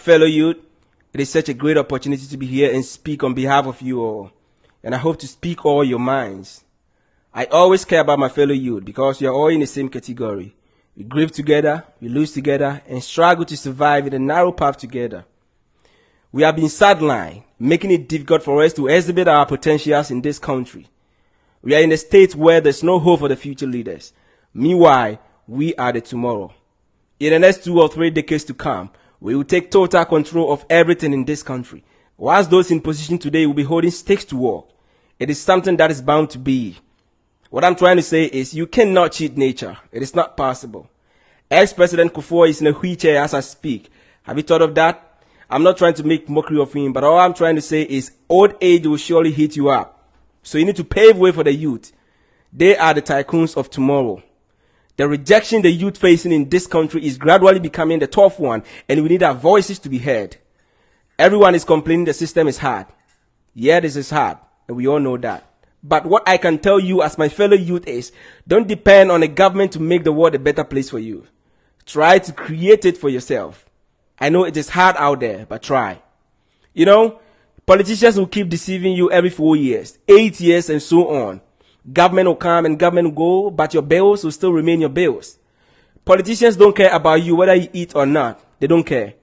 fellow youth, it is such a great opportunity to be here and speak on behalf of you all. And I hope to speak all your minds. I always care about my fellow youth because we are all in the same category. We grieve together, we lose together, and struggle to survive in a narrow path together. We have been sidelined, making it difficult for us to exhibit our potentials in this country. We are in a state where there's no hope for the future leaders. Meanwhile, we are the tomorrow. In the next 2 or 3 decades to come, we will take total control of everything in this country, whilst those in position today will be holding stakes to work. It is something that is bound to be. What I'm trying to say is you cannot cheat nature. It is not possible. Ex-President Kufuor is in a wheelchair as I speak. Have you thought of that? I'm not trying to make mockery of him, but all I'm trying to say is old age will surely hit you up. So you need to pave way for the youth. They are the tycoons of tomorrow. The rejection the youth facing in this country is gradually becoming the tough one, and we need our voices to be heard. Everyone is complaining the system is hard. Yeah, this is hard, and we all know that. But what I can tell you as my fellow youth is, don't depend on the government to make the world a better place for you. Try to create it for yourself. I know it is hard out there, but try. You know, politicians will keep deceiving you every 4 years, 8 years, and so on. Government will come and government will go, but your bills will still remain your bills. Politicians don't care about you whether you eat or not. They don't care.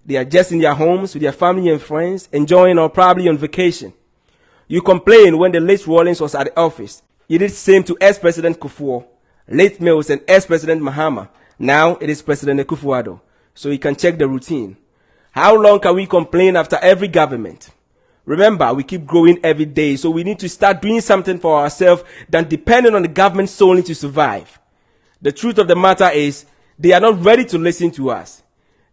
They are just in their homes with their family and friends, enjoying or probably on vacation. You complained when the late Rawlings was at the office. You did the same to ex-President Kufuor, late Mills, and ex-President Mahama. Now it is President Akufo-Addo. So you can check the routine. How long can we complain after every government? Remember, we keep growing every day, so we need to start doing something for ourselves than depending on the government solely to survive. The truth of the matter is, they are not ready to listen to us.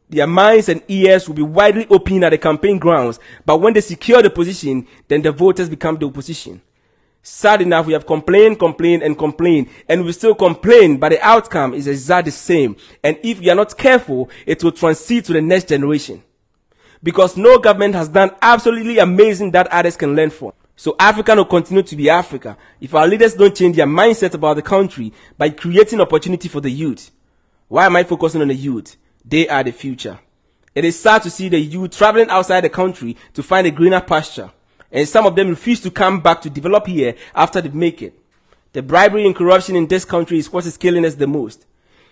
Their minds and ears will be widely open at the campaign grounds, but when they secure the position, then the voters become the opposition. Sad enough, we have complained, and we still complain, but the outcome is exactly the same. And if we are not careful, it will transit to the next generation. Because no government has done absolutely amazing that others can learn from. So Africa will continue to be Africa if our leaders don't change their mindset about the country by creating opportunity for the youth. Why am I focusing on the youth? They are the future. It is sad to see the youth traveling outside the country to find a greener pasture. And some of them refuse to come back to develop here after they make it. The bribery and corruption in this country is what is killing us the most.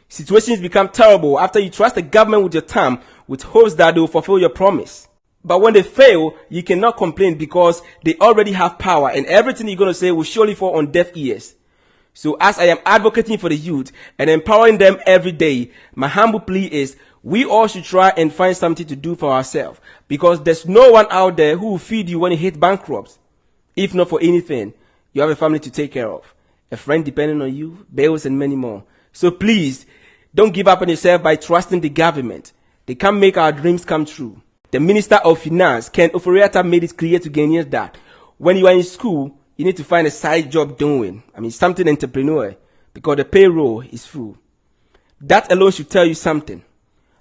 Situations become terrible after you trust the government with your time with hopes that they will fulfill your promise. But when they fail, you cannot complain because they already have power and everything you're going to say will surely fall on deaf ears. So as I am advocating for the youth and empowering them every day, my humble plea is we all should try and find something to do for ourselves because there's no one out there who will feed you when you hit bankrupt. If not for anything, you have a family to take care of, a friend depending on you, bills and many more. So please, don't give up on yourself by trusting the government. They can't make our dreams come true. The Minister of Finance, Ken Ofori-Atta, made it clear to Ghanaians that when you are in school, you need to find a side job doing. Something entrepreneur, because the payroll is full. That alone should tell you something.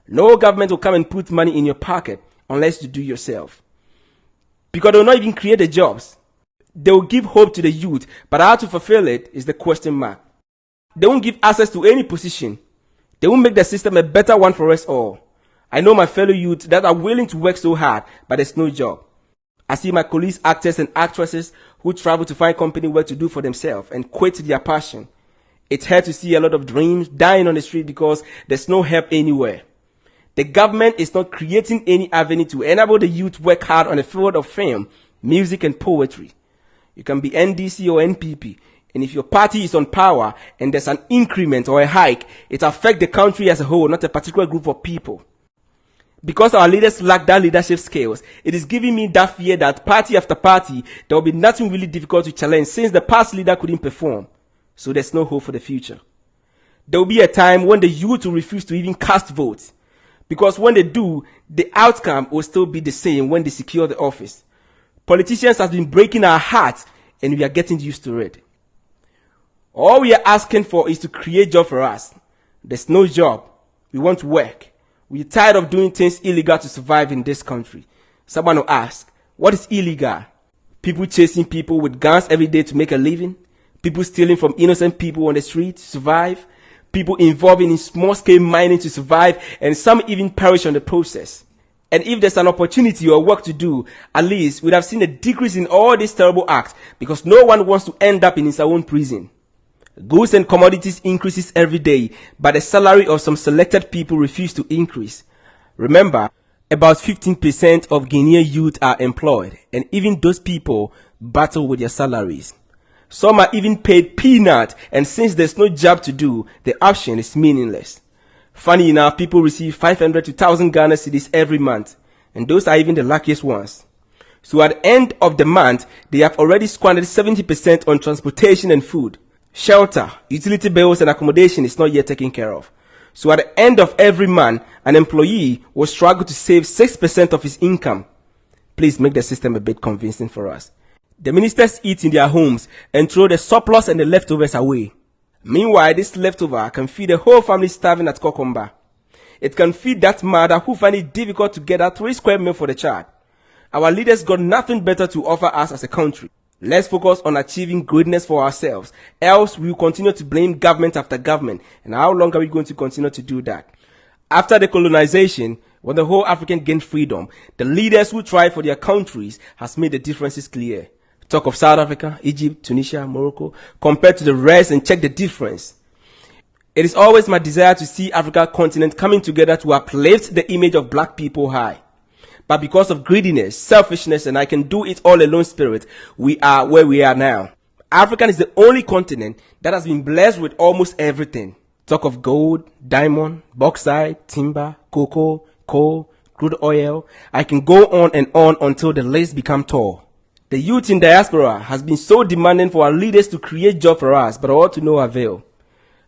No government will come and put money in your pocket unless you do yourself. Because they will not even create the jobs. They will give hope to the youth, but how to fulfill it is the question mark. They won't give access to any position. They won't make the system a better one for us all. I know my fellow youth that are willing to work so hard, but there's no job. I see my colleagues, actors and actresses who travel to find company work to do for themselves and quit their passion. It's hard to see a lot of dreams dying on the street because there's no help anywhere. The government is not creating any avenue to enable the youth to work hard on the field of film, music and poetry. You can be NDC or NPP, and if your party is on power and there's an increment or a hike, it affects the country as a whole, not a particular group of people. Because our leaders lack that leadership skills, it is giving me that fear that party after party, there will be nothing really difficult to challenge since the past leader couldn't perform. So there's no hope for the future. There will be a time when the youth will refuse to even cast votes. Because when they do, the outcome will still be the same when they secure the office. Politicians have been breaking our hearts and we are getting used to it. All we are asking for is to create job for us. There's no job. We want work. We're tired of doing things illegal to survive in this country. Someone will ask, what is illegal? People chasing people with guns every day to make a living? People stealing from innocent people on the street to survive? People involved in small-scale mining to survive, and some even perish on the process. And if there's an opportunity or work to do, at least we'd have seen a decrease in all these terrible acts because no one wants to end up in his own prison. Goods and commodities increases every day, but the salary of some selected people refuse to increase. Remember, about 15% of Guinean youth are employed, and even those people battle with their salaries. Some are even paid peanut, and since there's no job to do, the option is meaningless. Funny enough, people receive 500 to 1,000 Ghana cedis every month, and those are even the luckiest ones. So at the end of the month, they have already squandered 70% on transportation and food. Shelter, utility bills and accommodation is not yet taken care of. So at the end of every month, an employee will struggle to save 6% of his income. Please make the system a bit convincing for us. The ministers eat in their homes and throw the surplus and the leftovers away. Meanwhile, this leftover can feed a whole family starving at Kokomba. It can feed that mother who finds it difficult to get a 3 square meal for the child. Our leaders got nothing better to offer us as a country. Let's focus on achieving greatness for ourselves, else we will continue to blame government after government. And how long are we going to continue to do that? After the colonization, when the whole African gained freedom, the leaders who tried for their countries has made the differences clear. Talk of South Africa, Egypt, Tunisia, Morocco, compared to the rest and check the difference. It is always my desire to see Africa continent coming together to uplift the image of black people high. But because of greediness, selfishness, and I can do it all alone spirit, we are where we are now. Africa is the only continent that has been blessed with almost everything. Talk of gold, diamond, bauxite, timber, cocoa, coal, crude oil. I can go on and on until the list becomes tall. The youth in diaspora has been so demanding for our leaders to create jobs for us, but all to no avail.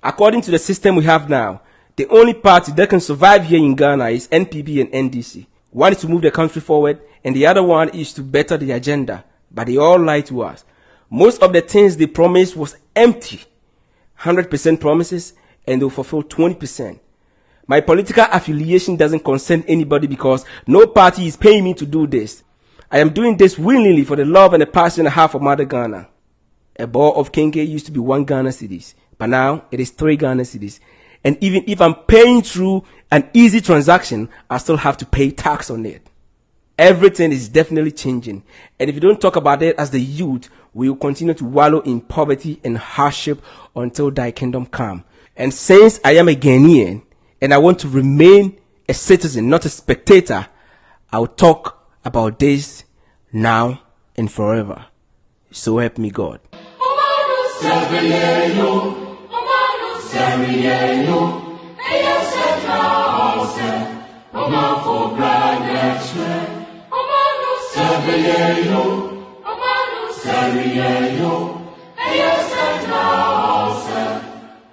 According to the system we have now, the only party that can survive here in Ghana is NPP and NDC. One is to move the country forward, and the other one is to better the agenda. But they all lie to us. Most of the things they promised was empty. 100% promises, and they'll fulfill 20%. My political affiliation doesn't concern anybody because no party is paying me to do this. I am doing this willingly for the love and the passion I have for Mother Ghana. A ball of kenke used to be 1 Ghana cedis, but now it is 3 Ghana cedis. And even if I'm paying through an easy transaction, I still have to pay tax on it. Everything is definitely changing. And if you don't talk about it as the youth, we will continue to wallow in poverty and hardship until thy kingdom come. And since I am a Ghanaian and I want to remain a citizen, not a spectator, I will talk about this now and forever. So help me God.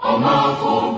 Omar